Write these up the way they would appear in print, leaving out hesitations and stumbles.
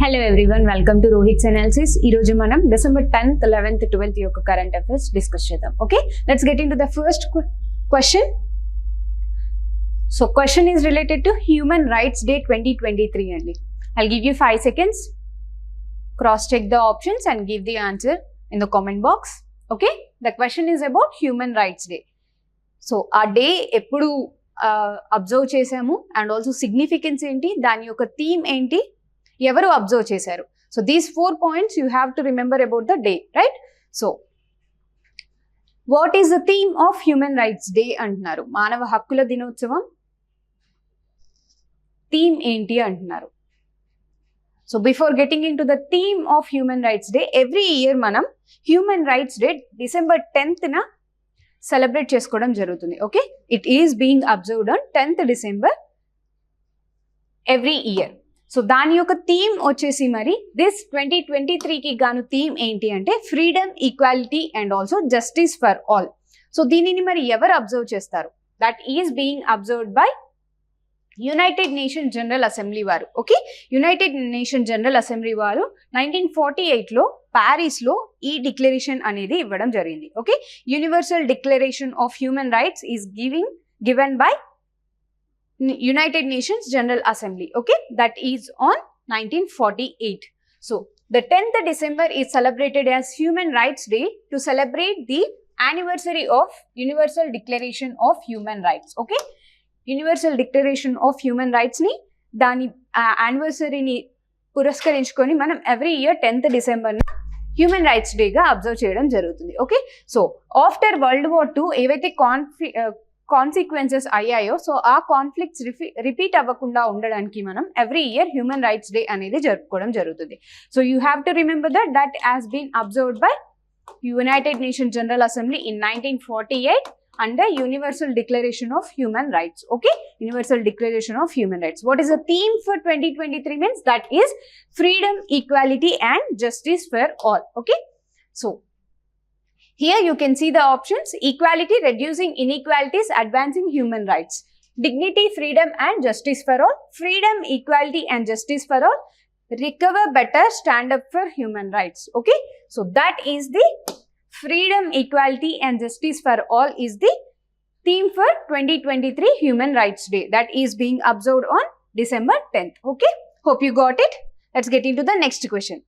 Hello everyone, welcome to Rohit's Analysis. ఈ రోజు మనం December 10th, 11th, 12th యొక్క current affairs డిస్కస్ చేద్దాం. Okay, let's get into the first question. So question is related to Human Rights Day 2023 అండి. I'll give you 5 seconds. Cross check the options and give the answer in the comment box. Okay, the question is about Human Rights Day. So ఆ day ఎప్పుడు observe చేసాము and also significance ఏంటి, దాని యొక్క theme ఏంటి, ఎవరు observe చేశారు. So these 4 points you have to remember about the day, right? So what is the theme of human rights day అంటున్నారు. మానవ హక్కుల దినోత్సవం థీమ్ ఏంటి అంటున్నారు. So before getting in to the theme of human rights day, every year మనం human rights day December 10th celebrate చేసుకోవడం జరుగుతుంది. Okay, it is being observed on 10th December every year. So దాని యొక్క theme వచ్చేసి మరి this 2023కి గాను theme ఏంటి అంటే freedom, equality and also justice for all. So దీనిని మరి ఎవరు అబ్జర్వ్ చేస్తారు? That is being observed by United Nation General Assembly వారు. Okay, United Nation General Assembly వారు 1948లో ప్యారిస్లో ఈ డిక్లరేషన్ అనేది ఇవ్వడం జరిగింది. Okay, Universal Declaration of human Rights is given by United Nations General Assembly. Okay, that is on 1948. So the 10th December is celebrated as Human Rights Day to celebrate the anniversary of Universal Declaration of Human Rights. Okay, Universal Declaration of Human Rights ni dani anniversary ni పురస్కరించుకొని మనం every year 10th December human rights డేగా observe చేయడం జరుగుతుంది. Okay, so after world war II ఏవైతే consequences అయ్యాయో, so ఆ conflicts repeat అవ్వకుండా ఉండడానికి మనం every year human rights day అనేది జరుపుకోవడం జరుగుతుంది. So you have to remember that has been observed by United Nation General Assembly in 1948 under Universal Declaration of Human Rights. Okay, Universal Declaration of Human Rights. What is the theme for 2023 means? That is freedom, equality and justice for all. Okay, so here you can see the options: equality, reducing inequalities, advancing human rights; dignity, freedom and justice for all; freedom, equality and justice for all; recover better, stand up for human rights. Okay, so that is the freedom, equality and justice for all is the theme for 2023 Human Rights Day that is being observed on December 10th. Okay, hope you got it. Let's get into the next question.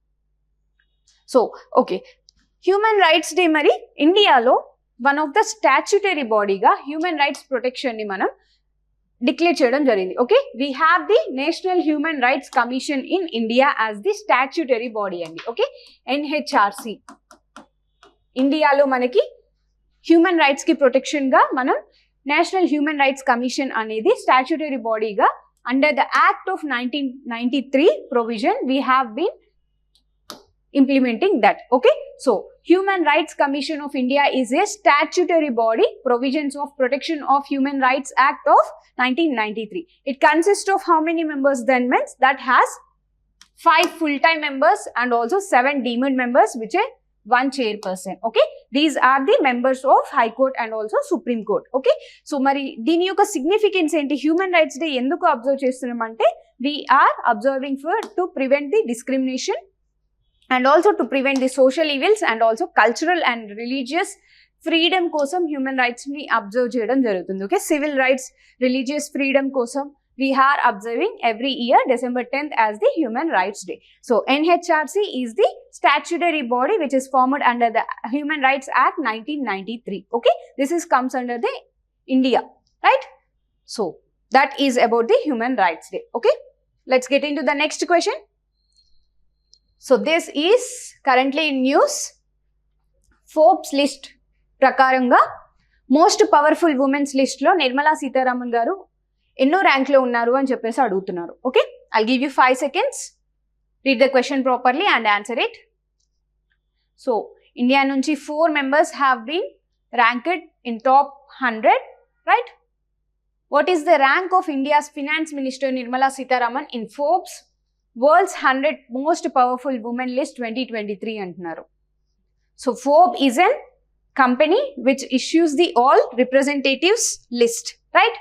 So okay, human rights day మరి ఇండియాలో one of the statutory బాడీగా human rights protection ని మనం declare చేయడం జరిగింది. Okay, we have the National Human Rights Commission in India as the statutory body అండి. Okay, NHRC. ఇండియాలో మనకి హ్యూమన్ రైట్స్ కి ప్రొటెక్షన్ గా మనం నేషనల్ హ్యూమన్ రైట్స్ కమిషన్ అనేది స్టాచ్యుటరీ బాడీగా under the act of 1993 provision we have been implementing that. Okay, so Human Rights Commission of India is a statutory body. Provisions of Protection of Human Rights Act of 1993. It consists of how many members then means? That has 5 full-time members and also 7 deemed members, which is 1 chairperson. Okay, these are the members of High Court and also Supreme Court. Okay, so mari dini yoka significance enti Human Rights Day enduku observe chestunamante we are observing for to prevent the discrimination and also to prevent the social evils and also cultural and religious freedom kosam human rights ni observe cheyadam jarugutundi. Okay, civil rights, religious freedom kosam we are observing every year December 10th as the Human Rights Day. So NHRC is the statutory body which is formed under the Human Rights Act 1993. Okay, this is comes under the India, right? So that is about the Human Rights Day. Okay, let's get into the next question. So this is currently in news. Forbes list ప్రకారంగా most powerful women's list లో నిర్మలా సీతారామన్ గారు ఎన్నో rank లో ఉన్నారు అని చెప్పేసి అడుగుతున్నారు. Okay, I'll give you 5 seconds. Read the question properly and answer it. So India నుంచి 4 members have been ranked in top 100, right? What is the rank of India's finance minister Nirmala Sitharaman in Forbes World's 100 most powerful women list 2023 అంటున్నారు. So Forbes is a company which issues the all representatives list, right?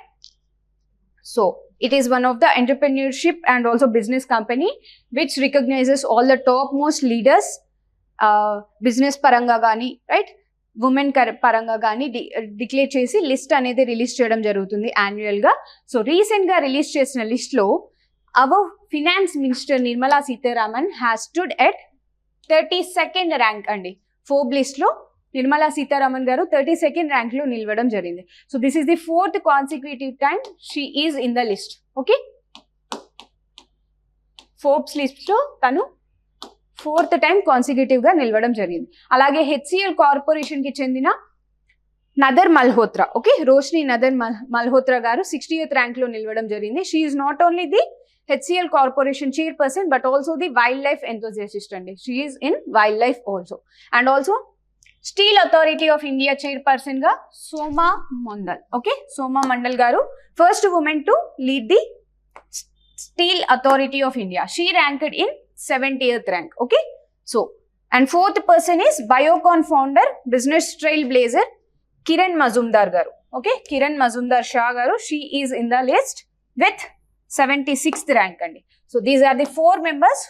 So it is one of the entrepreneurship and also business company which recognizes all the topmost leaders, business paranga gani, right, women పరంగా కానీ declare చేసి list అనేది release చేయడం జరుగుతుంది యాన్యువల్గా. So రీసెంట్గా release చేసిన లిస్ట్లో our finance minister Nirmala Sitharaman has stood at 32nd rank అండి. ఫోర్బ్ లిస్ట్లో నిర్మలా సీతారామన్ గారు 32nd ర్యాంక్లో నిలవడం జరిగింది. So this is the 4th consecutive time she is in the list. Okay, Forbes లిస్ట్లో తను 4th టైం కాన్సిక్యూటివ్ గా నిలవడం జరిగింది. అలాగే హెచ్సిఎల్ కార్పొరేషన్ కి చెందిన నదర్ మల్హోత్రా, ఓకే, రోష్ని నదర్ మల్హోత్రా గారు 60th ర్యాంక్ లో నిలవడం జరిగింది. She is not only the HCL Corporation chairperson but also the wild life enthusiast అండి. She is in wild life also. And also Steel Authority of India chairperson గా Soma Mondal, okay, Soma Mondal గారు first women to lead the Steel Authority of India. She ranked in 70th rank. Okay, so and 4th person is Biocon founder, business trailblazer Kiran Mazumdar garu. Okay, Kiran Mazumdar Shah garu, she is in the list with 76th rank andi. So these are the 4 members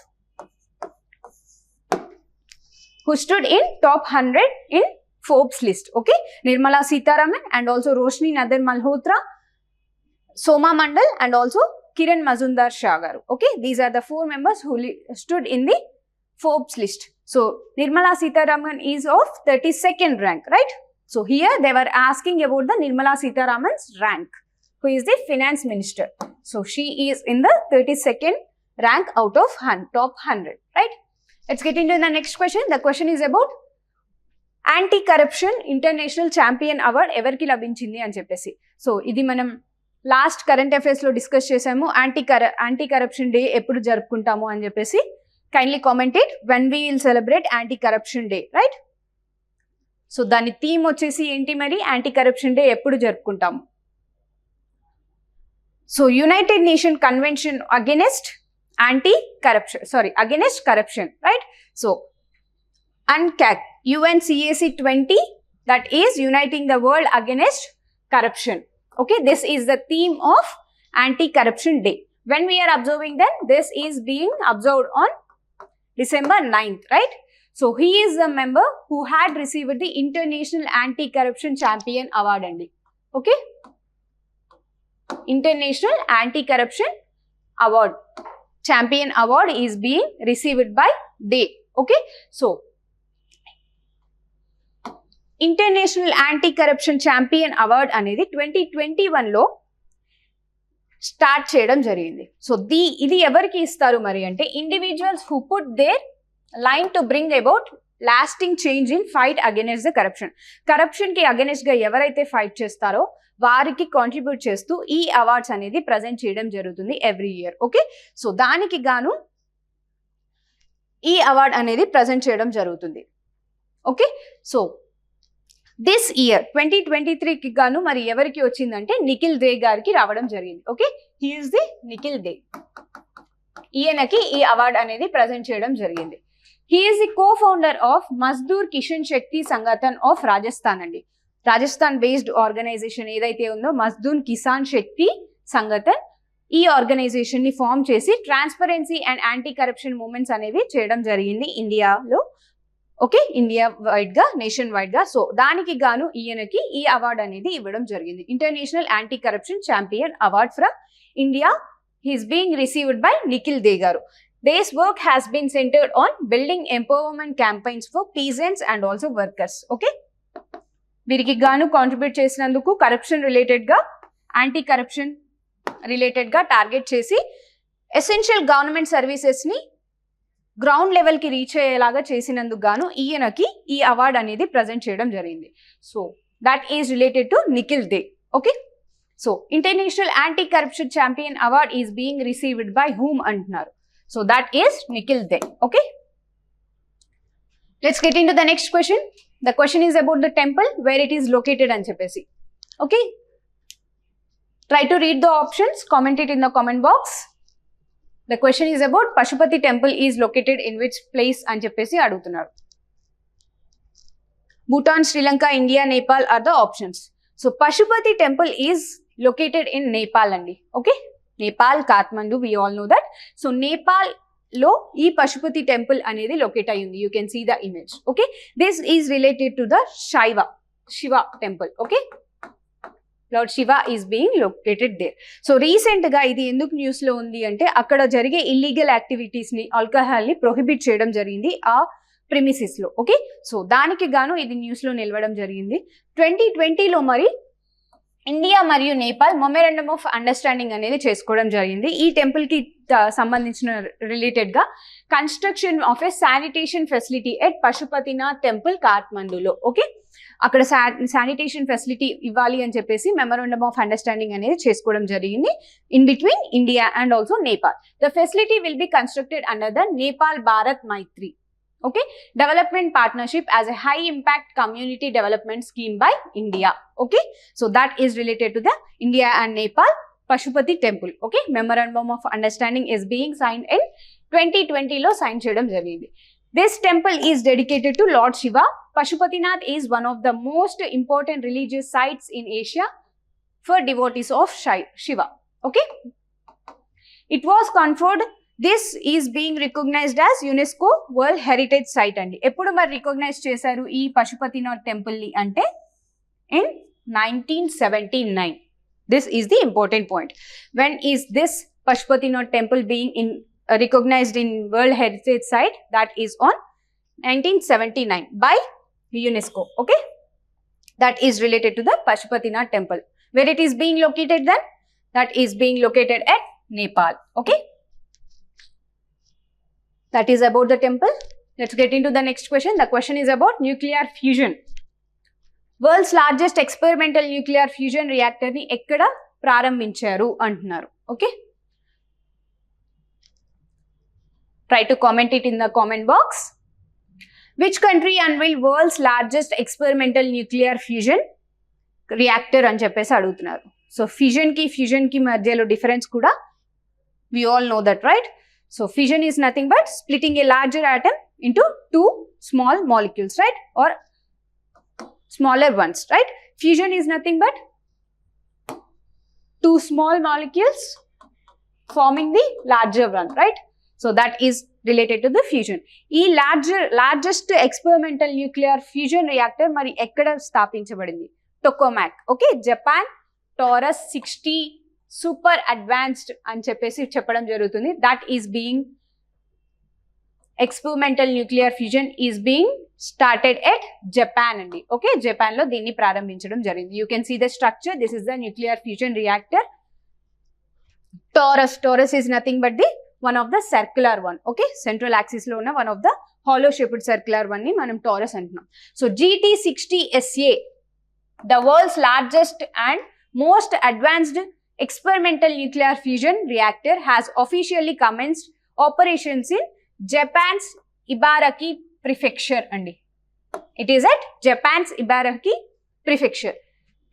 who stood in top 100 in Forbes list. Okay, Nirmala Sitharaman and also Roshni Nadar Malhotra, Soma Mandal and also Kiran Mazumdar Shah garu. Okay, these are the 4 members who stood in the Forbes list. So Nirmala Sitharaman is of 32nd rank, right? So here they were asking about the Nirmala Sitharaman's rank, who is the finance minister. So she is in the 32nd rank out of top 100, right? Let's get into the next question. The question is about anti-corruption international champion award evarki labinchindi ani cheppesi. So idi manam last current అఫైర్స్లో discuss చేసాము. Anti corruption day ఎప్పుడు జరుపుకుంటాము అని చెప్పేసి. Kindly comment it when we will celebrate anti corruption day, right? So దాని థీమ్ వచ్చేసి ఏంటి మరి, యాంటీ కరప్షన్ డే ఎప్పుడు జరుపుకుంటాము? So United Nation Convention against against corruption, right? So UNCAC, UNCAC 20, that is uniting the world against corruption. Okay, this is the theme of anti-corruption day. When we are observing then, this is being observed on December 9th, right? So he is a member who had received the International Anti-Corruption Champion Award andi. Okay, International Anti-Corruption Award Champion Award is being received by day. Okay, so international anti corruption champion award అనేది 2021లో start చేయడం జరిగింది. So ఇది ఎవరికి ఇస్తారు మరి అంటే, individuals who put their line to bring about lasting change in fight against the corruption. కరప్షన్కి అగెనిస్ట్గా ఎవరైతే ఫైట్ చేస్తారో వారికి కాంట్రిబ్యూట్ చేస్తూ ఈ అవార్డ్స్ అనేది ప్రజెంట్ చేయడం జరుగుతుంది ఎవ్రీ ఇయర్. ఓకే, సో దానికి గాను ఈ అవార్డ్ అనేది ప్రజెంట్ చేయడం జరుగుతుంది. ఓకే, సో దిస్ ఇయర్ 2023కి గాను మరి ఎవరికి వచ్చిందంటే నిఖిల్ దే గారికి రావడం జరిగింది. Okay, he is the Nikhil Dey. ఈయనకి ఈ అవార్డ్ అనేది ప్రజెంట్ చేయడం జరిగింది. He is the co-founder of Mazdoor Kisan Shakti Sangathan of Rajasthan అండి. రాజస్థాన్ బేస్డ్ ఆర్గనైజేషన్ ఏదైతే ఉందో మజ్దూర్ కిసాన్ శక్తి సంగఠన్, ఈ ఆర్గనైజేషన్ ని ఫామ్ చేసి transparency and anti corruption movements అనేవి చేయడం జరిగింది ఇండియాలో. ఓకే, ఇండియా వైడ్ గా, నేషన్ వైడ్ గా. సో దానికి గాను ఈయనకి ఈ అవార్డ్ అనేది ఇవ్వడం జరిగింది. International anti corruption champion award from India is being received by Nikhil they గారు. This work has been centered on building empowerment campaigns for peasants and also workers. Okay, వీరికి గాను కాంట్రిబ్యూట్ చేసినందుకు కరప్షన్ రిలేటెడ్ గా, anti corruption related గా target చేసి essential government services ని ground level కి reach అయ్యేలాగా చేసినందుకు గాను ఈయనకి ఈ అవార్డ్ అనేది ప్రజెంట్ చేయడం జరిగింది. So that is related to Nikhil Dey. Okay, so international anti corruption champion award is being received by whom అంటున్నారు. So that is Nikhil Dey. Okay, let's get in to the next question. The question is about the temple where it is located అని చెప్పేసి. Okay, try to read the options, comment it in the comment box. The question is about Pashupati temple is located in which place అని చెప్పేసి అడుగుతున్నారు. Bhutan, Sri Lanka, India, Nepal are the options. So Pashupati temple is located in Nepal andi. Okay, Nepal, Kathmandu, we all know that. So Nepal లో ఈ Pashupati temple అనేది locate అయ్యింది. You can see the image. Okay, this is related to the Shiva temple. Okay, lord Shiva is being located there. So recent గా ఇది ఎందుకు news లో ఉంది అంటే అక్కడ జరిగే ఇల్లీగల్ యాక్టివిటీస్ ని, ఆల్కహాల్ ని ప్రొహిబిట్ చేయడం జరిగింది ఆ ప్రిమిసిస్ లో. ఓకే, సో దానికి గాను ఇది న్యూస్ లో నిలవడం జరిగింది. 2020లో మరి ఇండియా మరియు నేపాల్ మెమోరాండమ్ ఆఫ్ అండర్స్టాండింగ్ అనేది చేసుకోవడం జరిగింది. ఈ టెంపుల్ కి సంబంధించిన రిలేటెడ్ గా construction of a sanitation facility at Pashupatinath temple కాఠ్మండూలో. ఓకే, అక్కడ శానిటేషన్ ఫెసిలిటీ ఇవ్వాలి అని చెప్పేసి మెమోరాండమ్ ఆఫ్ అండర్స్టాండింగ్ అనేది చేసుకోవడం జరిగింది in between India and also Nepal. The facility will be constructed under the Nepal Bharat Maitri development partnership as a high impact community development scheme by India. Okay, so that is related to the India and Nepal Pashupati temple. Okay, memorandum of understanding is being signed in 2020 lo sign cheyadam jarigindi. This temple is dedicated to Lord Shiva. Pashupatinath is one of the most important religious sites in Asia for devotees of Shiva. Okay, it was conferred. This is being recognized as UNESCO World Heritage Site అండి. ఎప్పుడు మరి recognise చేశారు ఈ Pashupatinath temple ని అంటే in 1979. This is the important point. When is this Pashupatinath temple being recognized in World Heritage Site? That is on 1979 by UNESCO. Okay, that is related to the Pashupatinath temple. Where it is being located then? That is being located at Nepal. Okay, that is about the temple. Let's get into the next question. The question is about nuclear fusion. World's largest experimental nuclear fusion reactor ni ekkada ప్రారంభించారు అంటున్నారు. Okay, try to comment it in the comment box. Which country unveiled world's largest experimental nuclear fusion reactor అని చెప్పేసి అడుగుతున్నారు. So fusion కి మధ్యలో difference కూడా we all know that, right? So fission is nothing but splitting a larger atom into two small molecules, right? Or smaller ones, right? Fusion is nothing but two small molecules forming the larger one, right? So that is related to the fusion. ఈ largest experimental nuclear fusion reactor మరి ఎక్కడ స్థాపించబడింది? Tokamak. Okay, Japan Torus 60 Super Advanced అని చెప్పేసి చెప్పడం జరుగుతుంది. That is being experimental nuclear fusion is being started at Japan అండి. Okay, Japan లో దీన్ని ప్రారంభించడం జరిగింది. You can see the structure. This is the nuclear fusion reactor. Torus is nothing but the one of the circular one. Okay, central axis లో ఉన్న one of the hollow shaped circular one ని మనం torus అంటున్నాం. So GT60SA, the world's largest and most advanced experimental nuclear fusion reactor has officially commenced operations in Japan's Ibaraki prefecture andi. It is at Japan's Ibaraki prefecture.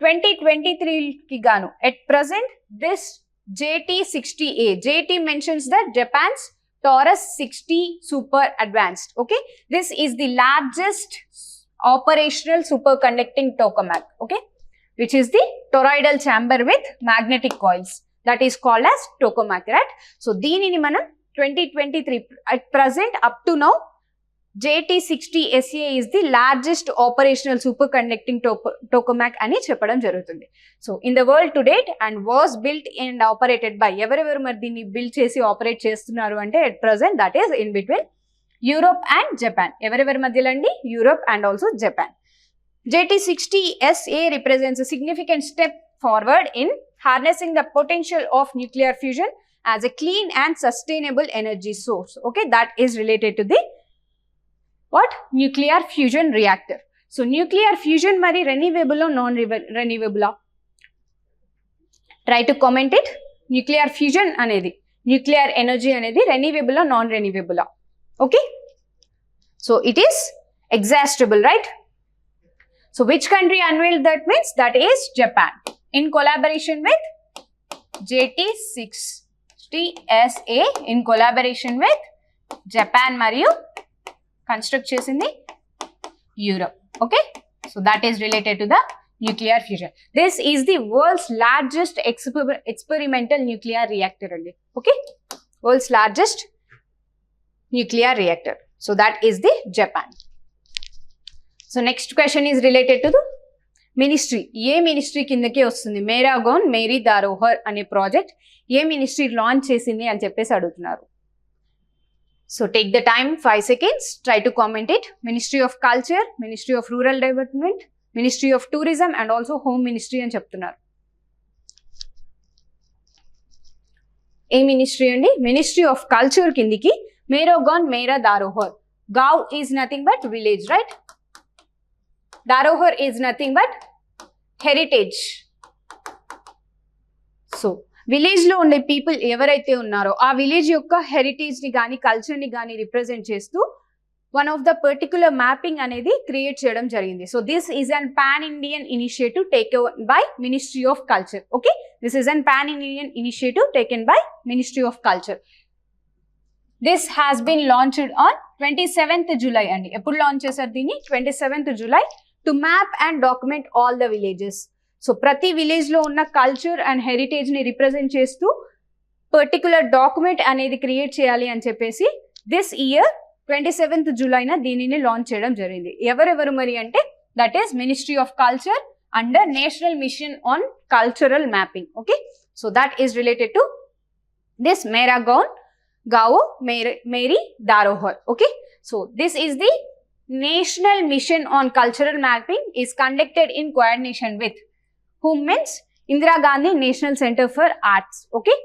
2023 ki gaanu at present this JT60A, JT mentions that Japan's Taurus 60 super advanced. Okay, this is the largest operational superconducting tokamak. Okay, which is the toroidal chamber with magnetic coils, that is called as tokamak, right? So దీనిని మనం 2023 at present up to now JT60SA is the largest operational superconducting tokamak అని చెప్పడం జరుగుతుంది. So in the world to date and was built and operated by ఎవరెవరు మరి దీన్ని build చేసి operate చేస్తున్నారు అంటే at present that is in between Europe and Japan. ఎవరెవరి మధ్యలో అండి? Europe and also Japan. JT60SA represents a significant step forward in harnessing the potential of nuclear fusion as a clean and sustainable energy source. Okay, that is related to the what? Nuclear fusion reactor. So nuclear fusion mari renewable or non-renewable? Try to comment it. Nuclear fusion anedi, nuclear energy anedi renewable or non-renewable? Okay, so it is exhaustible, right? So which country unveiled that? Means that is Japan in collaboration with JT60SA in collaboration with Japan మరియు construct చేసింది Europe. Okay, so that is related to the nuclear fusion. This is the world's largest experimental nuclear reactor అండి. Okay, world's largest nuclear reactor. So that is the Japan. So next question is related to the ministry. A ministry కిందకి వస్తుంది? మేరా గౌన్ మేరీ దారోహర్ అనే project ఏ ministry launch చేసింది అని చెప్పేసి అడుగుతున్నారు. So take the time, 5 seconds, try to comment it. Ministry of Culture, Ministry of Rural Development, Ministry of Tourism and also Home Ministry అని చెప్తున్నారు. ఏ మినిస్ట్రీ అండి? మినిస్ట్రీ ఆఫ్ కల్చర్ కిందికి Mera Gaon Mera Dharohar. Gaon is nothing but village, right? Dharohar is nothing but heritage. So village లో ఉండే people ఎవరైతే ఉన్నారో ఆ విలేజ్ యొక్క హెరిటేజ్ ని కానీ కల్చర్ ని కానీ రిప్రజెంట్ చేస్తూ one of the particular mapping అనేది క్రియేట్ చేయడం జరిగింది. So this is an pan Indian initiative taken by Ministry of Culture. Okay, this is an pan Indian initiative taken by Ministry of Culture. This has been launched on 27th July అండి. ఎప్పుడు launch చేశారు దీన్ని? 27th July to map and document all the villages. So ప్రతి village లో ఉన్న culture and heritage ని represent చేస్తూ particular document అనేది క్రియేట్ చేయాలి అని చెప్పేసి దిస్ ఇయర్ 27th July దీనిని లాంచ్ చేయడం జరిగింది. ఎవరెవరు మరి అంటే that is ministry of culture under national mission on cultural mapping. Okay, so that is related to this Mera Gaon Gaon Meri Dharohar. Okay, so this is the national mission on cultural mapping is conducted in coordination with whom means Indira Gandhi National Center for Arts, okay,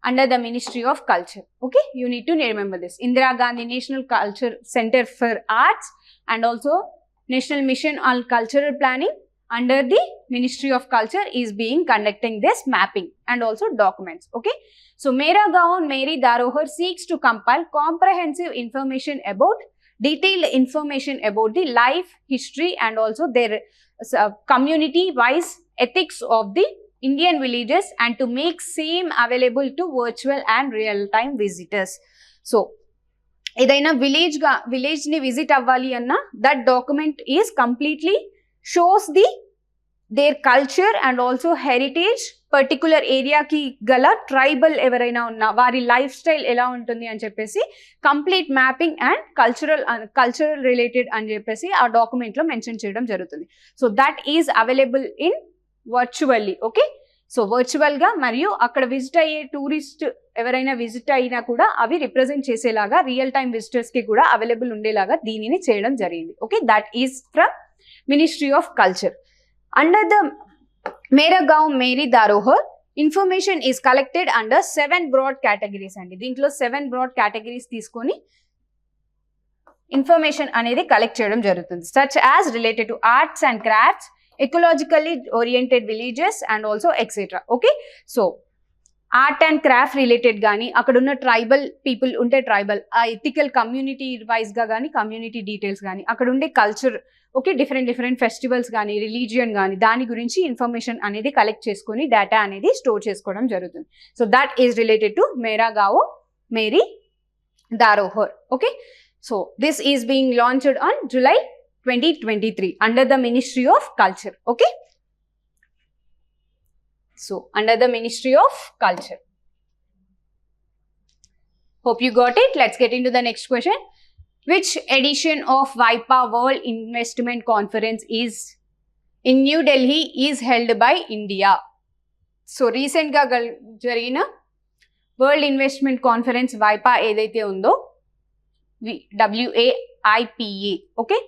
under the Ministry of Culture. Okay, you need to remember this. Indira Gandhi National Culture Center for Arts and also National Mission on Cultural Planning under the Ministry of Culture is being conducting this mapping and also documents. Okay, so Mera Gaon Meri Darohar seeks to compile comprehensive information about detailed information about the life, history and also their community wise ethics of the Indian villages and to make same available to virtual and real time visitors. So ఏదైనా village ని visit అవ్వాలి అన్న that document is completely shows the their culture and also heritage, particular ఏరియాకి గల tribal ఎవరైనా ఉన్నా వారి life style ఎలా ఉంటుంది అని చెప్పేసి complete mapping and cultural related అని చెప్పేసి ఆ డాక్యుమెంట్ లో మెన్షన్ చేయడం జరుగుతుంది. So that is available in virtually. Okay, so virtual గా మరియు అక్కడ విజిట్ అయ్యే టూరిస్ట్ ఎవరైనా విజిట్ అయినా కూడా అవి రిప్రజెంట్ చేసేలాగా రియల్ టైమ్ విజిటర్స్ కి కూడా అవైలబుల్ ఉండేలాగా దీనిని చేయడం జరిగింది. Okay, that is from ministry of culture. Under the Mera Gaon Meri Dharohar information is collected under 7 broad categories అండి. దీంట్లో 7 broad categories తీసుకొని ఇన్ఫర్మేషన్ అనేది కలెక్ట్ చేయడం జరుగుతుంది. Such as related to arts and crafts, ecologically oriented villages and also etc. Okay, so art and craft related కానీ అక్కడ ఉన్న tribal people ఉంటే ట్రైబల్ ఆ ఎథికల్ కమ్యూనిటీ వైజ్ గా కానీ కమ్యూనిటీ డీటెయిల్స్ కానీ అక్కడ ఉండే కల్చర్, ఓకే, డిఫరెంట్ ఫెస్టివల్స్ కానీ రిలీజియన్ కానీ దాని గురించి ఇన్ఫర్మేషన్ అనేది కలెక్ట్ చేసుకొని డేటా అనేది స్టోర్ చేసుకోవడం జరుగుతుంది. So that is related to Mera Gaon Meri Dharohar. Okay, so this is being launched on July 2023 under the Ministry of Culture. Okay, so under the Ministry of Culture. Hope you got it. Let's get into the next question. Which edition of WIPA World Investment Conference is in New Delhi is held by India? So recent ga jarigina World Investment Conference WIPA edaithe undo WAIPA. Okay,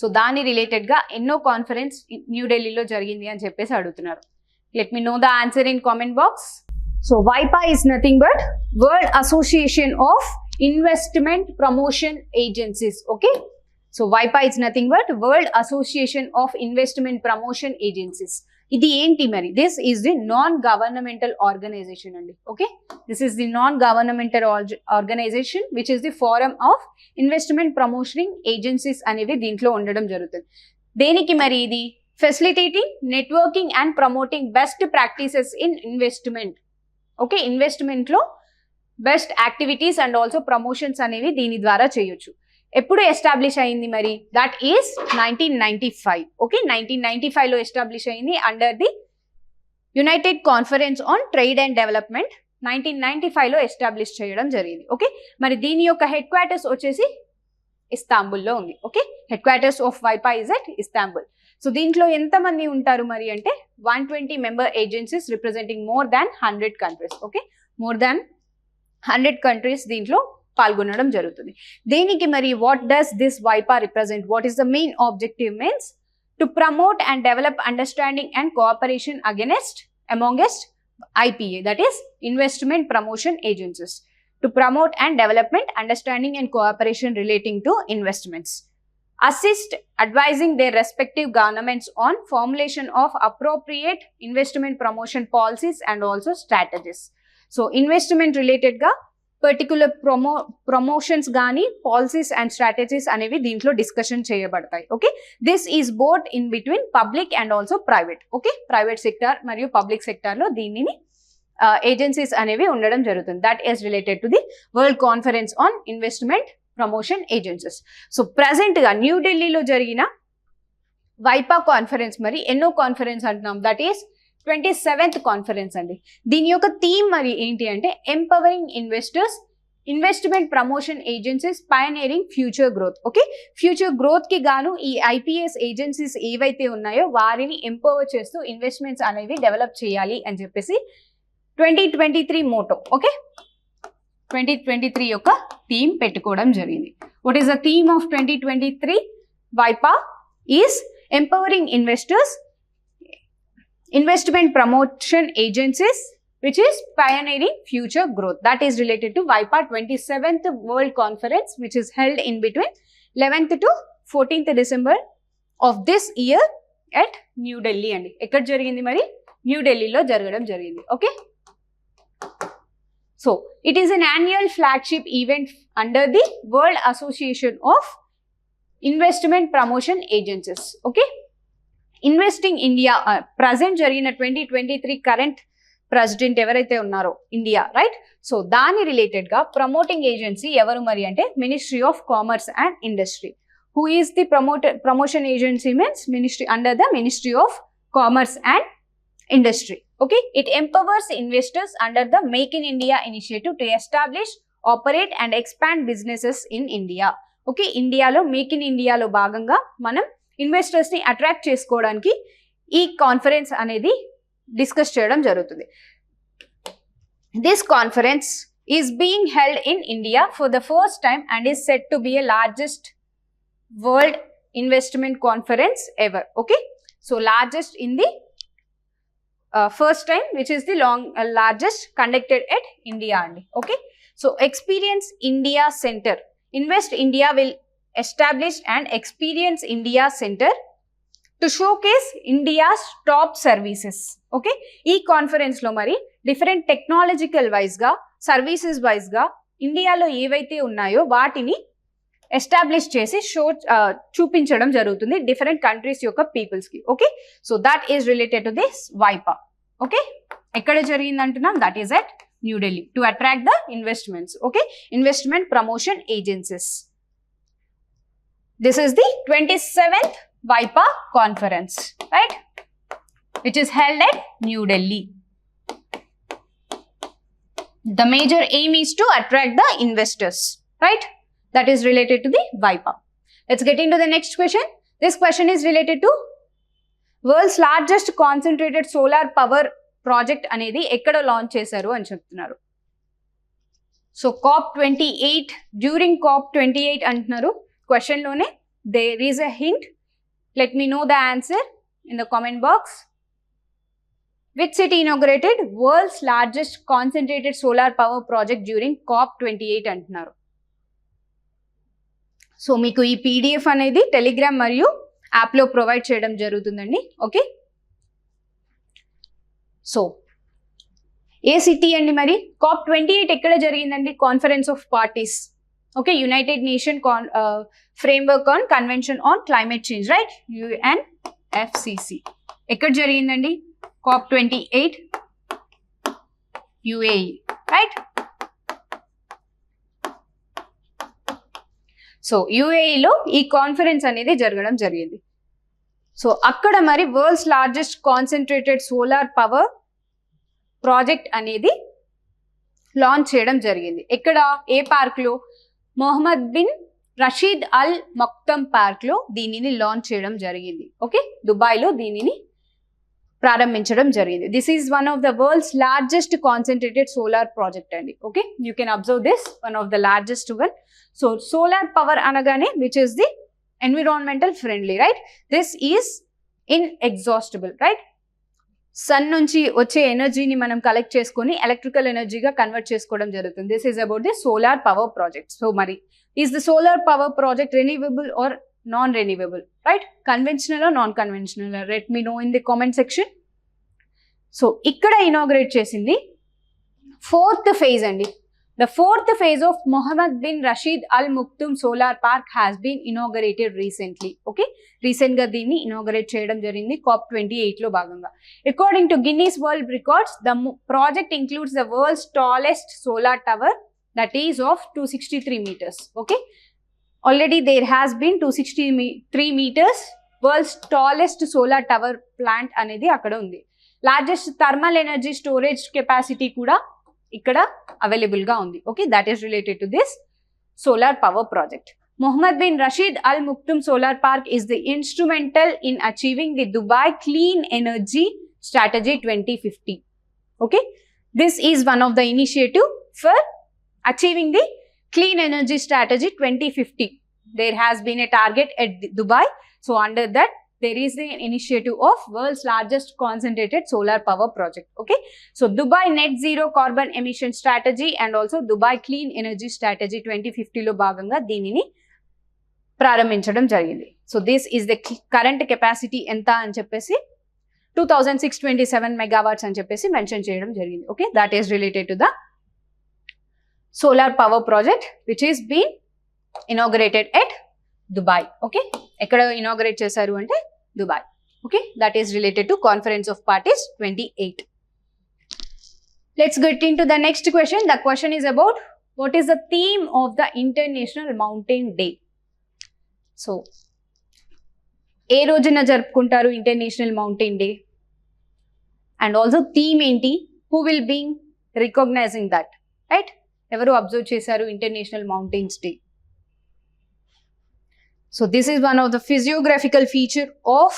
so దాని related గా ఎన్నో conference న్యూఢిల్లీలో జరిగింది అని చెప్పేసి అడుగుతున్నారు. Let me know the answer in comment box. So వైపా is nothing but world association of investment promotion agencies. Okay, so వైపా is nothing but world association of investment promotion agencies. ఇది ఏంటి మరి? This is the non governmental organisation అండి. Okay, this is the non governmental organisation which is the forum of investment ప్రమోషనింగ్ agencies అనేవి దీంట్లో ఉండడం జరుగుతుంది. దేనికి మరి? ఇది facilitating networking and promoting best practices in investment. Okay, investment లో best activities and also promotions అనేవి దీని ద్వారా చేయొచ్చు. ఎప్పుడు ఎస్టాబ్లిష్ అయింది మరి? That is 1995. ఓకే, 1995 లో ఎస్టాబ్లిష్ అయింది under the United conference on trade and development. 1995 లో ఎస్టాబ్లిష్ చేయడం జరిగింది. ఓకే, మరి దీని యొక్క హెడ్ క్వార్టర్స్ వచ్చేసి ఇస్తాంబుల్లో ఉంది. ఓకే, హెడ్ క్వార్టర్స్ ఆఫ్ వైపా ఇస్ ఎట్ ఇస్తాంబుల్. సో దీంట్లో ఎంతమంది ఉంటారు మరి అంటే 120 member agencies representing more than 100 countries. Okay, more than 100 countries దీంట్లో పాల్గొనడం జరుగుతుంది. దీనికి మరి వాట్ డస్ దిస్ వైపా represent? What is the main objective? Means to promote and develop understanding and cooperation amongst IPA, that is Investment Promotion Agencies, to promote and development understanding and cooperation relating to investments, assist advising their respective governments on formulation of appropriate investment promotion policies and also strategies. So investment related ga particular promotions కానీ policies and strategies అనేవి దీంట్లో discussion చేయబడతాయి. Okay, this is both in between public and also private. Okay, private sector మరియు public సెక్టార్లో దీనిని agencies అనేవి ఉండడం జరుగుతుంది. That is related to the world conference on investment promotion agencies. So ప్రజెంట్గా న్యూఢిల్లీలో జరిగిన వైపా కాన్ఫరెన్స్ మరి ఎన్నో కాన్ఫరెన్స్ అంటున్నాం? దట్ ఈస్ 27th కాన్ఫరెన్స్ అండి. దీని యొక్క థీమ్ మరి ఏంటి అంటే empowering investors, investment promotion agencies, pioneering future growth. Okay, future growth కి గాను ఈ ఐపీఎస్ ఏజెన్సీస్ ఏవైతే ఉన్నాయో వారిని ఎంపవర్ చేస్తూ ఇన్వెస్ట్మెంట్స్ అనేవి డెవలప్ చేయాలి అని చెప్పేసి 2023 మోటో. ఓకే, 2023 యొక్క థీమ్ పెట్టుకోవడం జరిగింది. What is the theme of 2023 వైపా? Is empowering investors, investment promotion agencies, which is pioneering future growth. That is related to WIPA 27th World Conference, which is held in between 11th to 14th December of this year at New Delhi. And ekkada jarigindi mari? New Delhi lo jaragadam jarigindi. Okay, so it is an annual flagship event under the World Association of Investment Promotion Agencies. Okay, investing India present జరిగిన 2023 current president ఎవరైతే ఉన్నారో India, right? So దాని related గా promoting agency ఎవరు మరి అంటే ministry of commerce and industry. Who is the promotion agency? Means ministry under the ministry of commerce and industry. Okay, it empowers investors under the make in India initiative to establish, operate and expand businesses in India. Okay, ఇండియాలో make in ఇండియాలో భాగంగా మనం investors ని attract చేసుకోవడానికి ఈ conference అనేది discuss చేయడం జరుగుతుంది. This conference is being held in India for the first time and is set to be a largest world investment conference ever. Okay, so largest in the first time which is the largest conducted at India అండి. Okay, so experience India centre, invest India will established and Experience India Center to showcase India's top services. Okay, ఈ conference లో మరి different technological wise గా, services wise గా ఇండియాలో ఏవైతే ఉన్నాయో వాటిని ఎస్టాబ్లిష్ చేసి చూపించడం జరుగుతుంది డిఫరెంట్ కంట్రీస్ యొక్క పీపుల్స్ కి. Okay, so that is related to this వైపా. ఓకే, ఎక్కడ జరిగింది అంటున్నాం? That is at New Delhi to attract the investments. Okay, investment promotion agencies. This is the 27th WIPA conference, right, which is held at New Delhi. The major aim is to attract the investors, right? That is related to the WIPA. Let's get into the next question. This question is related to world's largest concentrated solar power project అనేది ఎక్కడ launch చేశారు అని చెప్తున్నారు. So COP28, during COP28 అంటున్నారు question లోనే. There is a hint. Let me know the answer in the comment box. Which city inaugurated world's largest concentrated solar power project during COP28 అంటున్నారు. So మీకు ఈ PDF అనేది Telegram మరియు యాప్లో provide చేయడం జరుగుతుందండి. ఓకే, సో ఏ city అండి మరి? COP28 ఎక్కడ జరిగిందండి? Conference of parties. Okay, United nation framework on convention on climate change, right? UNFCC. ఎక్కడ జరిగిందండి? COP28 UAE, right? సో యుఏఈలో ఈ కాన్ఫరెన్స్ అనేది జరగడం జరిగింది. సో అక్కడ మరి world's largest concentrated solar power project అనేది లాంచ్ చేయడం జరిగింది. ఎక్కడ, ఏ పార్క్ లో? మొహమ్మద్ బిన్ రషీద్ అల్ మక్తమ్ పార్క్ లో దీనిని లాంచ్ చేయడం జరిగింది. ఓకే, దుబాయ్ లో దీనిని ప్రారంభించడం జరిగింది. This is one of the world's largest concentrated solar project అండి. Okay, you can observe this, one of the largest one. So solar power అనగానే which is the environmental friendly, right? This is inexhaustible, right? Sun నుంచి వచ్చే ఎనర్జీని మనం collect చేసుకొని electrical ఎనర్జీగా convert చేసుకోవడం జరుగుతుంది. This is about the solar power project. So మరి is the solar power project renewable or non renewable, right? Conventional or non conventional? Let me know in the comment section. So ఇక్కడ inaugurate చేసింది 4th phase అండి. The 4th phase of Mohammed bin Rashid Al Maktoum Solar Park has been inaugurated recently. Okay, recent గా దీన్ని inaugurate చేయడం జరిగింది COP28 లో భాగంగా. According to Guinness World Records, the project includes the world's tallest solar tower that is of 263 meters. Okay, already there has been 263 meters world's tallest solar tower plant అనేది అక్కడ ఉంది. Largest thermal energy storage capacity కూడా ఇక్కడ available గా ఉంది. Okay, that is related to this solar power project. Mohammed bin Rashid Al Maktoum Solar Park is the instrumental in achieving the Dubai Clean Energy Strategy 2050. Okay, this is one of the initiative for achieving the Clean Energy Strategy 2050. There has been a target at Dubai. So under that, there is the initiative of world's largest concentrated solar power project. Okay, so Dubai Net Zero Carbon Emission Strategy and also Dubai Clean Energy Strategy 2050 లో భాగంగా దీనిని ప్రారంభించడం జరిగింది. So this is the current capacity ఎంత అని చెప్పేసి 2627 megawatts అని చెప్పేసి మెన్షన్ చేయడం జరిగింది. Okay, that is related to the solar power project which is been inaugurated at Dubai. Okay, ఎక్కడ ఇనాగరేట్ చేశారు అంటే Dubai. Okay, that is related to conference of parties 28. Let's get in to the next question. The question is about what is the theme of the international mountain day. So ఏ రోజున జరుపుకుంటారు international mountain day and also theme ఏంటి, who will being recognising that, right? ఎవరు observe చేశారు international mountains day? So this is one of the physiographical feature of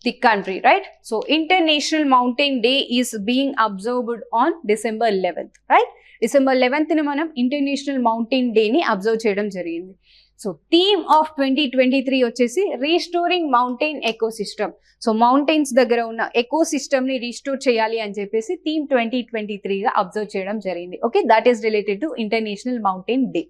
the country, right? So International Mountain Day is being observed on December 11th, right? December 11th ni manam International Mountain Day ni observe cheyadam jarigindi. So theme of 2023 వచ్చేసి restoring mountain ecosystem. So mountains దగ్గర ఉన్న ecosystem ని restore చేయాలి అని చెప్పేసి theme 2023 గా observe చేయడం జరిగింది. Okay, that is related to International Mountain Day.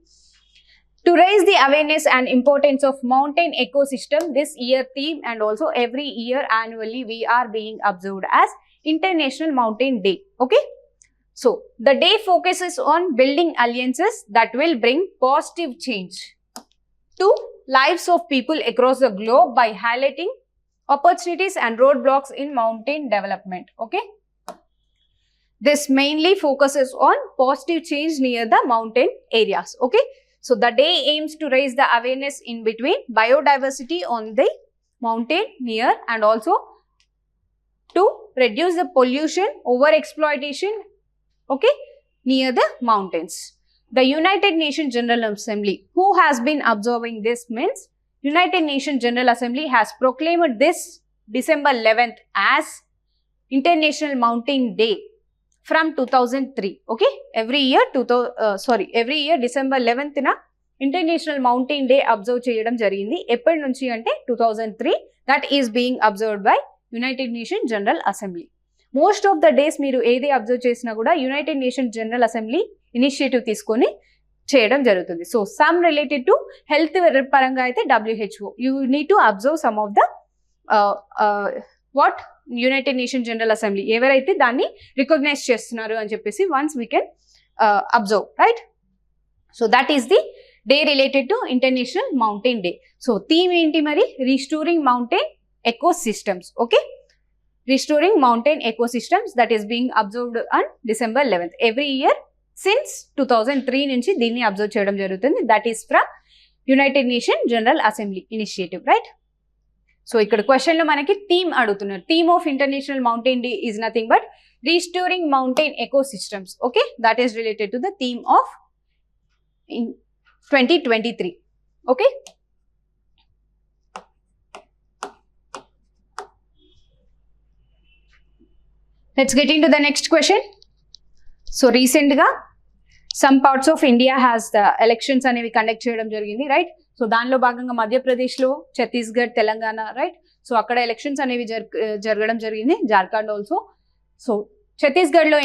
To raise the awareness and importance of mountain ecosystem, this year theme and also every year annually we are being observed as International Mountain Day. Okay, so the day focuses on building alliances that will bring positive change to lives of people across the globe by highlighting opportunities and roadblocks in mountain development. Okay, this mainly focuses on positive change near the mountain areas. Okay, so the day aims to raise the awareness in between biodiversity on the mountain near and also to reduce the pollution, over exploitation, okay, near the mountains. The United Nations General Assembly, who has been observing this, means United Nations General Assembly has proclaimed this December 11th as International Mountain Day from 2003. Okay, every year December 11th na International Mountain Day observe చేయడం జరిగింది. ఎప్పటి నుంచి అంటే 2003. that is being observed by United Nations General Assembly. Most of the days మీరు ఏది observe చేసినా కూడా United nations general assembly initiative తీసుకొని చేయడం జరుగుతుంది. So some related to health పరంగా అయితే WHO. You need to observe some of the what United Nation General assembly ఎవరైతే దాన్ని రికగ్నైజ్ చేస్తున్నారు అని చెప్పేసి once we can observe, right? So that is the day related to international mountain day. So theme ఏంటి మరి? Restoring mountain ecosystems. Okay, restoring mountain ecosystems that is being observed on December 11th. Every year since 2003 నుంచి దీన్ని observe చేయడం జరుగుతుంది. That is from United Nation General assembly initiative, right? So ఇక్కడ question లో మనకి theme అడుగుతున్నారు. Theme of international mountain day is nothing but restoring mountain ecosystems. Okay, that is related to the theme of 2023. Okay, let's get into the next question. So recent ga some parts of India has the elections అనేవి conduct చేయడం జరిగింది, right? So దానిలో భాగంగా మధ్యప్రదేశ్లో, Chhattisgarh, Telangana, right? So అక్కడ elections అనేవి జరగడం జరిగింది, జార్ఖండ్ ఆల్సో. సో ఛత్తీస్గఢ్లో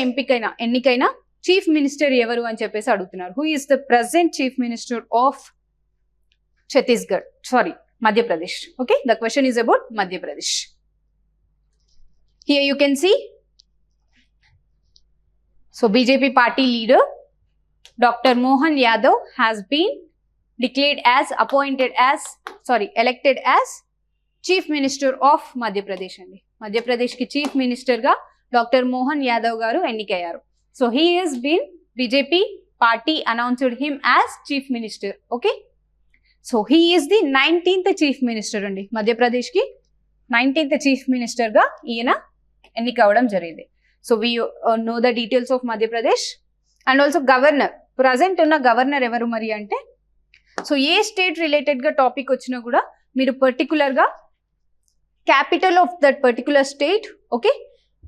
ఎన్నికైన చీఫ్ మినిస్టర్ ఎవరు అని చెప్పేసి అడుగుతున్నారు. Who is the present chief minister of Chhattisgarh, sorry Madhya Pradesh. Okay, the question is about Madhya Pradesh. Here you can see. So BJP party leader Dr. Mohan Yadav has been elected as Chief Minister of Madhya Pradesh andi. Madhya Pradesh ki Chief Minister ga Dr. Mohan Yadav garu ఎన్నికయ్యారు. So he has been, BJP party announced him as Chief Minister. Okay, so he is the 19th Chief Minister andi. Madhya Pradesh ki 19th Chief Minister ga ఈయన ఎన్నికవడం జరిగింది. So we know the details of Madhya Pradesh and also governor. Present ఉన్న governor ఎవరు మరి అంటే, so ఏ state related గా topic వచ్చినా కూడా మీరు పర్టికులర్ గా capital of that particular state, okay,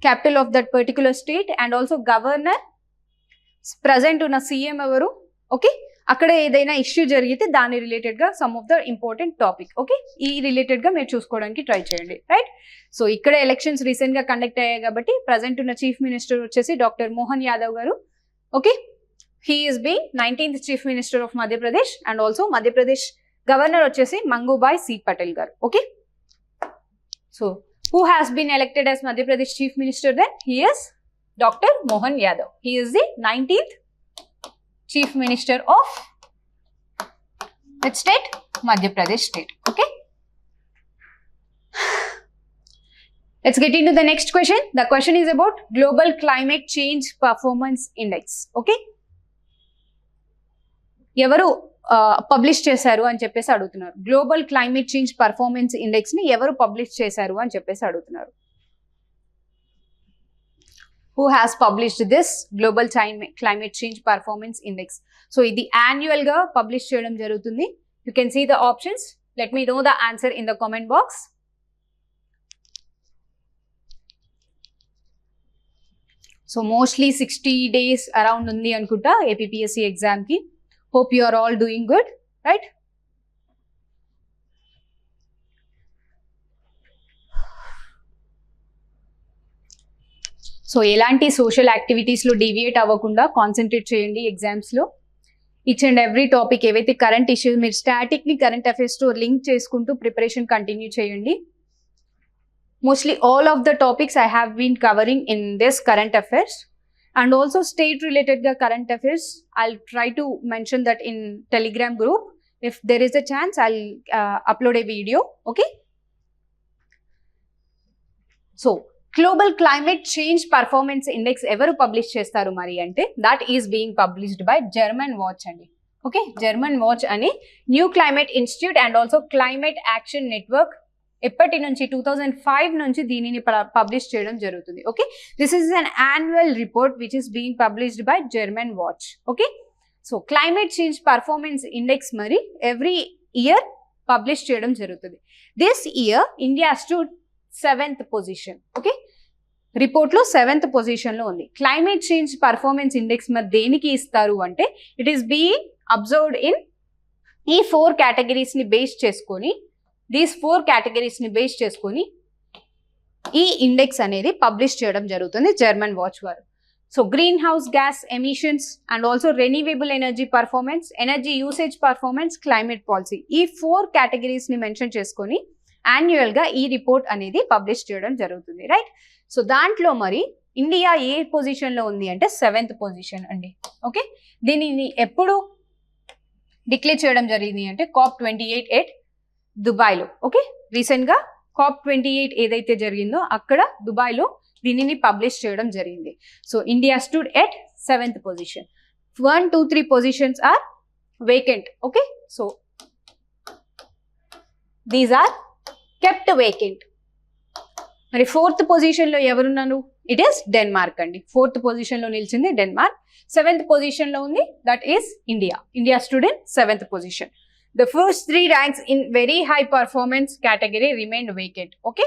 capital of that particular state and also governor, present ఉన్న సీఎం ఎవరు, ఓకే, అక్కడ ఏదైనా ఇష్యూ జరిగితే దాని రిలేటెడ్ గా some of the important topic, okay, ఈ రిలేటెడ్ గా మీరు చూసుకోవడానికి ట్రై చేయండి, రైట్? సో ఇక్కడ ఎలక్షన్స్ రీసెంట్ గా కండక్ట్ అయ్యాయి కాబట్టి ప్రజెంట్ ఉన్న చీఫ్ మినిస్టర్ వచ్చేసి డాక్టర్ మోహన్ యాదవ్ గారు. Okay, he is being 19th chief minister of Madhya Pradesh and also Madhya Pradesh governor వచ్చేసి మంగూబాయ్ సి పటేల్ గారు. Okay, so who has been elected as Madhya Pradesh chief minister then? He is doctor Mohan Yadav. He is the 19th Chief Minister of which state? Madhya Pradesh state. Okay, let's get into the next question. The question is about Global Climate Change Performance Index. Okay, ఎవరు publish చేశారు అని చెప్పేసి అడుగుతున్నారు. Global climate change performance index ని ఎవరు publish చేశారు అని చెప్పేసి అడుగుతున్నారు. Who has published this Global Climate Change Performance Index? So ఇది annual గా పబ్లిష్ చేయడం జరుగుతుంది. You can see the options. Let me know the answer in the comment box. So mostly 60 days around ఉంది అనుకుంటా APPSC ఎగ్జామ్ కి. Hope you are all doing good, right? So ఎలాంటి social యాక్టివిటీస్లో deviate అవ్వకుండా concentrate చేయండి ఎగ్జామ్స్లో. Each and every topic ఏవైతే current issues, మీరు స్టాటిక్ని కరెంట్ అఫైర్స్తో లింక్ చేసుకుంటూ ప్రిపరేషన్ కంటిన్యూ చేయండి. Mostly all of the topics I have been covering in this current affairs and also state రిలేటెడ్గా current affairs. I'll try to mention that in Telegram group. If there is a chance, I'll upload a video. Okay. So global climate change performance index ఎవరు publish చేస్తారు మరి అంటే, that is being published by German watch అండి. Okay, German watch అని new climate institute and also climate action network ఎప్పటి నుంచి 2005 నుంచి దీనిని పబ్లిష్ చేయడం జరుగుతుంది. Okay, this is an annual report which is being published by German watch. Okay, so climate change performance index మరి every year publish చేయడం జరుగుతుంది. This year India stood 7th position. Okay, రిపోర్ట్లో 7th పొజిషన్లో ఉంది. Climate change performance index మరి దేనికి ఇస్తారు అంటే, it is being observed in ఈ 4 కేటగిరీస్ని బేస్ చేసుకొని, దీస్ 4 కేటగిరీస్ని బేస్ చేసుకొని ఈ ఇండెక్స్ అనేది పబ్లిష్ చేయడం జరుగుతుంది జర్మన్ వాచ్ వారు. So green house gas emissions and also renewable energy performance, energy usage performance, climate policy, ఈ 4 కేటగిరీస్ని మెన్షన్ చేసుకొని యాన్యువల్గా ఈ రిపోర్ట్ అనేది పబ్లిష్ చేయడం జరుగుతుంది, రైట్? సో దాంట్లో మరి ఇండియా ఏ పొజిషన్లో ఉంది అంటే 7th పొజిషన్ అండి. ఓకే, దీనిని ఎప్పుడు డిక్లేర్ చేయడం జరిగింది అంటే COP28 ఎట్ దుబాయ్లో. ఓకే, రీసెంట్గా COP28 ఏదైతే జరిగిందో అక్కడ దుబాయ్లో దీనిని పబ్లిష్ చేయడం జరిగింది. So India stood at 7th position. 1, 2, 3 positions are vacant. Okay, so these are kept vacant. మరి 4th పొజిషన్లో ఎవరున్నారు? ఇట్ ఈస్ డెన్మార్క్ అండి. 4th పొజిషన్లో నిలిచింది డెన్మార్క్. 7th పొజిషన్లో ఉంది, that is India. India stood in 7th position. The first 3 ranks in very high performance category remained vacant. Okay,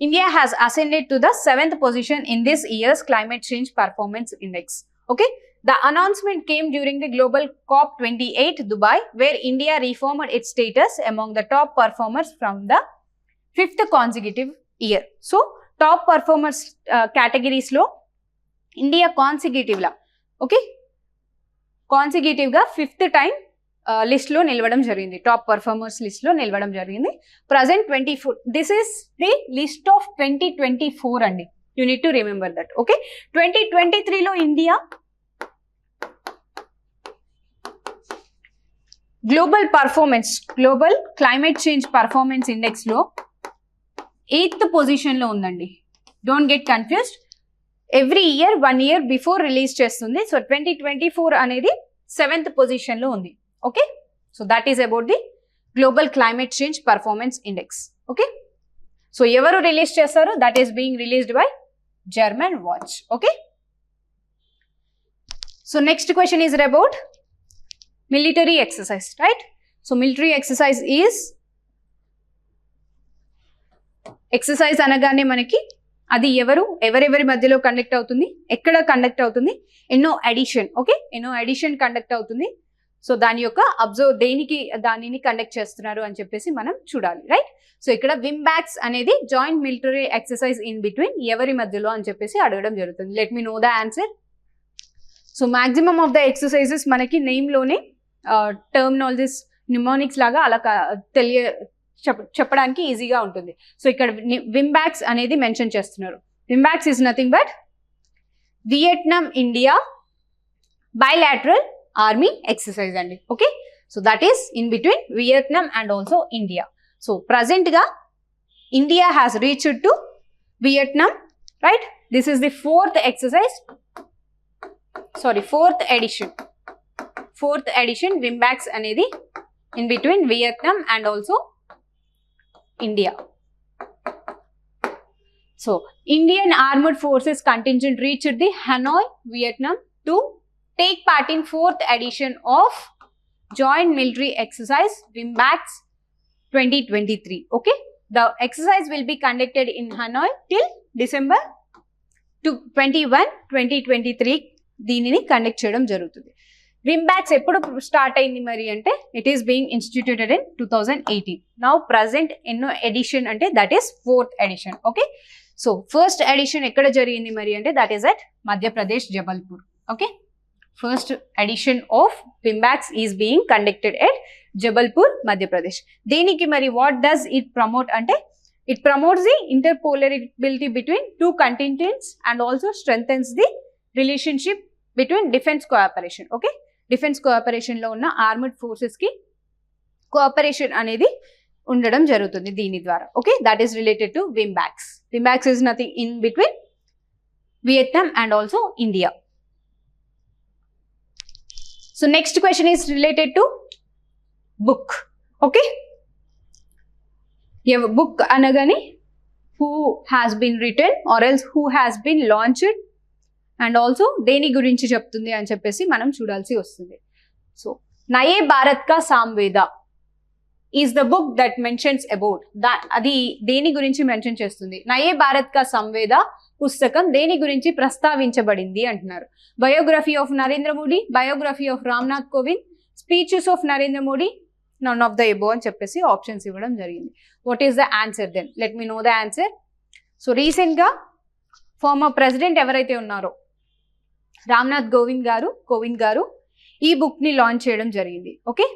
India has ascended to the 7th position in this year's climate change performance index. Okay, the announcement came during the global COP28 Dubai, where India reformed its status among the top performers from the 5th consecutive year. So top performers categories lo India consecutive la, okay, consecutive ga 5th time list లో నిలవడం జరిగింది. Top performers list లో నిలవడం జరిగింది. Present 24, this is the list of 2024 అండి. You need to remember that. Okay, 2023లో India global climate change performance index లో 8th position లో ఉందండి. Don't get confused. Every year 1 year before release చేస్తుంది. So 2024 అనేది 7th పొజిషన్ లో ఉంది. Okay, so that is about the global climate change performance index. Okay, so evaru release chesaru? That is being released by German Watch. Okay, so next question is about military exercise, right? So military exercise is exercise అనగానే మనకి అది ఎవరెవరి మధ్యలో conduct అవుతుంది, ఎక్కడ conduct అవుతుంది, ఎన్నో edition. Okay, ఎన్నో ఎడిషన్ కండక్ట్ అవుతుంది. సో దాని యొక్క దానిని కండక్ట్ చేస్తున్నారు అని చెప్పేసి మనం చూడాలి, రైట్? సో ఇక్కడ వింబ్యాక్స్ అనేది joint military exercise in between ఎవరి మధ్యలో అని చెప్పేసి అడగడం జరుగుతుంది. Let me know the answer. So maximum of the exercises మనకి నేమ్లోనే టర్మినాలజీస్ నిమోనిక్స్ లాగా అలా చెప్పడానికి ఈజీగా ఉంటుంది. సో ఇక్కడ వింబ్యాక్స్ అనేది మెన్షన్ చేస్తున్నారు. VINBAX is nothing but Vietnam India bilateral army exercise అండి. Okay, so that is in between Vietnam and also India. So present గా India has reached to Vietnam, right? This is the 4th exercise, sorry 4th edition VINBAX అనేది in between Vietnam and also India. So Indian armoured forces contingent reached the Hanoi, Vietnam to take part in 4th edition of joint military exercise Wimbax 2023. Okay, the exercise will be conducted in Hanoi till December 21, 2023 దీనిని conduct చేయడం జరుగుతుంది. వింబ్యాక్స్ ఎప్పుడు start అయింది మరి అంటే it is being instituted in 2018. Now present ఎన్నో edition అంటే that is 4th edition. Okay, so first edition ఎక్కడ జరిగింది మరి అంటే that is at Madhya Pradesh Jabalpur. Okay, first edition of Wimbax is being conducted at Jabalpur, Madhya Pradesh. Deniki mari what does it promote ante? It promotes the interoperability between two contingents and also strengthens the relationship between defense cooperation. Okay, defense cooperation lo unna armed forces ki cooperation anedi undadam jarugutundi deeni dwara. Okay, that is related to Wimbax. Wimbax is nothing in between Vietnam and also India. So next question is related to book. Okay, you have a book anagani who has been written or else who has been launched and also deni gurinchi cheptundi ani cheppesi manam chudalsi vastundi. So Naye Bharat Ka Samveda is the book that mentions about that. Adi deni gurinchi mention chestundi. Naye Bharat Ka Samveda పుస్తకం దేని గురించి ప్రస్తావించబడింది అంటున్నారు. Biography of Narendra Modi, biography of Ramnath Kovind, speeches of Narendra Modi, none of the above అని చెప్పేసి options ఇవ్వడం జరిగింది. What is the answer then? Let me know the answer. So recent గా ఫార్మర్ ప్రెసిడెంట్ ఎవరైతే ఉన్నారో రామ్నాథ్ కోవింద్ గారు ఈ బుక్ ని లాంచ్ చేయడం జరిగింది. Okay,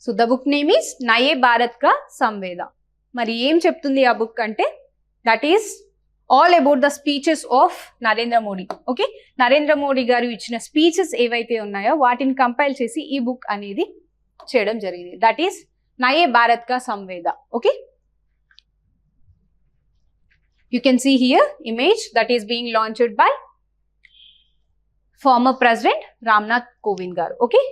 so the book name is Naye Bharat ka Samveda. మరి ఏం చెప్తుంది ఆ బుక్ అంటే that is all about the speeches of Narendra Modi. Okay, Narendra Modi garu ichina speeches evaithe unnayo vaatini compile chesi ee book anedi cheyadam jarigindi. That is Naye Bharat Ka Samveda. Okay, you can see here image that is being launched by former President Ramnath Kovind garu. Okay,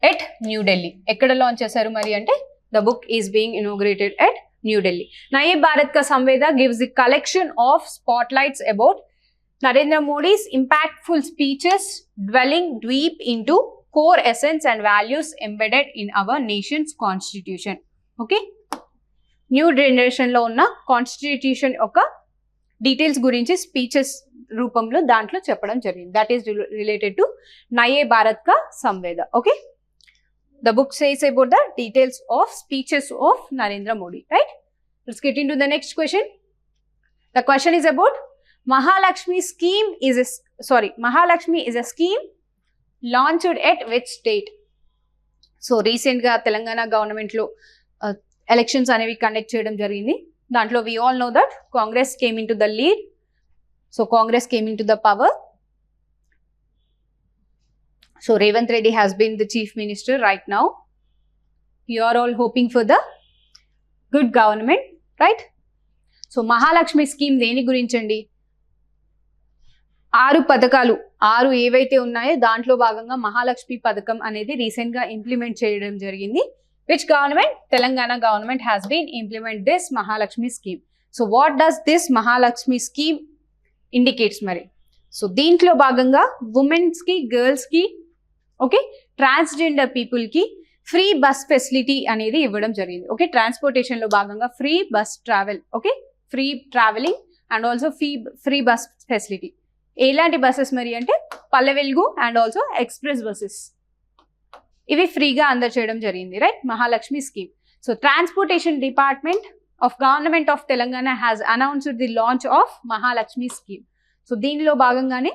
at New Delhi. Ekkada launch chesaru mari ante The book is being inaugurated at New Delhi. Naye Bharat Ka Samveda gives the collection of spotlights about Narendra Modi's impactful speeches, dwelling deep into core essence and values embedded in our nation's constitution. Okay? New generation లో ఉన్న constitution యొక్క details గురించి speeches రూపంలో దాంట్లో చెప్పడం జరిగింది. That is related to Naye Bharat ka Samveda. Okay, the book says about the details of speeches of Narendra Modi. Right, let's get in to the next question. The question is about Mahalakshmi scheme is a scheme launched at which state? So recent గా Telangana government లో elections అనేవి conduct చేయడం జరిగింది. దాంట్లో we all know that Congress came into the lead. So Congress came into the power. So Revanth Reddy has been the chief minister right now. You are all hoping for the good government, right? So Mahalakshmi scheme దేని గురించండి? 6 పథకాలు 6 ఏవైతే ఉన్నాయో దాంట్లో భాగంగా మహాలక్ష్మి పథకం అనేది recent గా implement చేయడం జరిగింది. Which government? Telangana government has been implement this Mahalakshmi scheme. So what does this Mahalakshmi scheme indicates మరి? సో దీంట్లో భాగంగా ఉమెన్స్ కి, గర్ల్స్ కి, ఓకే, ట్రాన్స్జెండర్ పీపుల్ కి ఫ్రీ బస్ ఫెసిలిటీ అనేది ఇవ్వడం జరిగింది. ఓకే, ట్రాన్స్పోర్టేషన్ లో భాగంగా free bus travel, okay, free travelling and also free bus facility. ఎలాంటి బస్సెస్ మరి అంటే Palle Velugu and also express buses, ఇవి ఫ్రీగా అందజేయడం జరిగింది. Right, Mahalakshmi scheme. So transportation department of government of Telangana has announced the launch of Mahalakshmi scheme. So దీనిలో భాగంగానే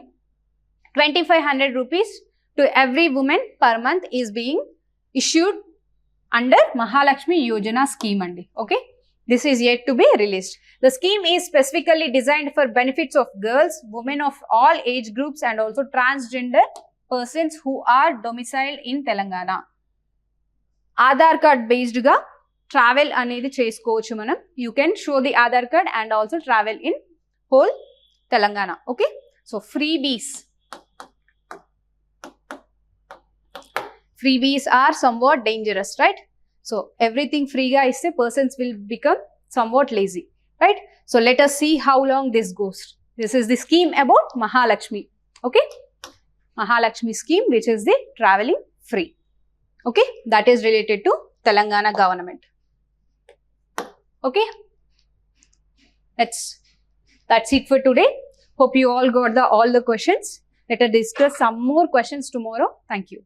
2500 rupees to every women per month is being issued under Mahalakshmi Yojana scheme అండి. Okay, this is yet to be released. The scheme is specifically designed for benefits of girls, women of all age groups and also transgender persons who are domiciled in Telangana. Aadhaar card based ga travel అనేది చేసుకోవచ్చు మనం. You can show the Aadhaar card and also travel in whole Telangana. Okay, so freebies are somewhat dangerous, right? So everything free ga iste persons will become somewhat lazy, right? So let us see how long this goes. This is the scheme about Mahalakshmi. Okay, Mahalakshmi scheme, which is the traveling free. Okay, that is related to Telangana government. Okay, that's it for today. Hope you all got all the questions. Let us discuss some more questions tomorrow. Thank you.